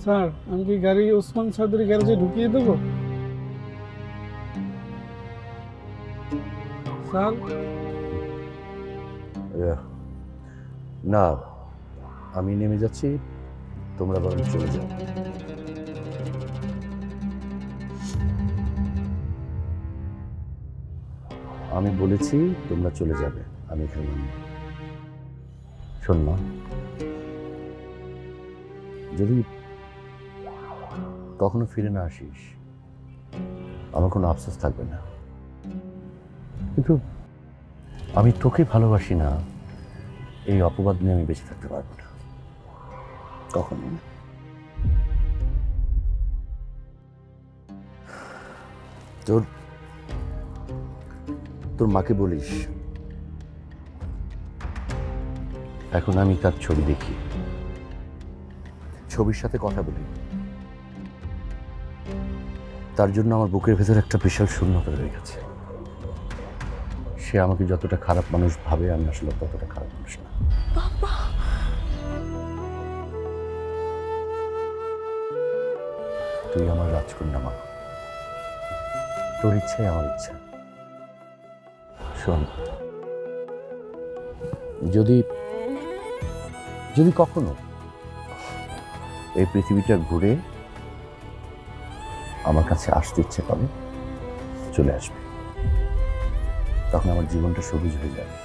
Sir আমি কি গাড়ি ওসমান চৌধুরী গ্যারেজে ঢুকিয়ে দেবো? স্যার না, আমি নেমে যাচ্ছি, তোমরা বরং চলে যাও। আমি বলেছি তোমরা চলে যাবে, আমি এখানে নামবো। শোন না, যদি কখনো ফিরে না আসিস আমার কোনো আফসোস থাকবে না, কিন্তু আমি তোকে ভালোবাসি না এই অপবাদ নিয়ে আমি বেঁচে থাকতে পারবো না কখনো না। তোর তোর মাকে বলিস এখন আমি তার ছবি দেখি, ছবির সাথে কথা বলি, তার জন্য আমার বুকের ভেতর একটা বিশাল শূন্যতা রয়ে গেছে। সে আমাকে যতটা খারাপ মানুষ ভাবে আমি আসলে ততটা খারাপ মানুষ না। তুই আমার রাজকন্যা মা, তোর ইচ্ছাই আমার ইচ্ছা। শোন, যদি যদি কখনো এই পৃথিবীটা ঘুরে আমার কাছে আসতে ইচ্ছে করে চলে আসবে, তখন আমার জীবনটা সবুজ হয়ে যাবে।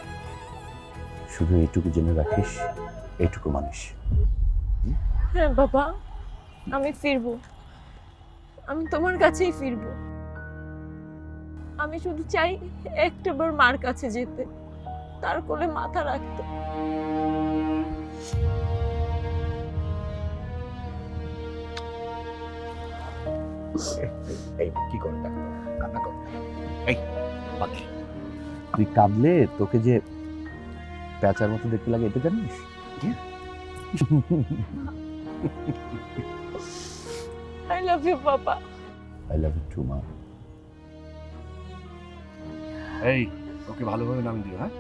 শুধু এইটুকু জেনে রাখিস, এইটুকু মানিস। হ্যাঁ বাবা, আমি ফিরবো, আমি তোমার কাছেই ফিরবো। আমি শুধু চাই একটাবার মার কাছে যেতে, তার কোলে মাথা রাখতে। এই কি করে কান্না কর, এই পাগলি, তুই কাঁদলে তোকে যে প্যাঁচার মতো দেখতে লাগে এটা জানিস? আই লাভ ইউ বাবা। আই লাভ ইউ টু মা। এই ওকে ভালোভাবে নাম দিও, হ্যাঁ?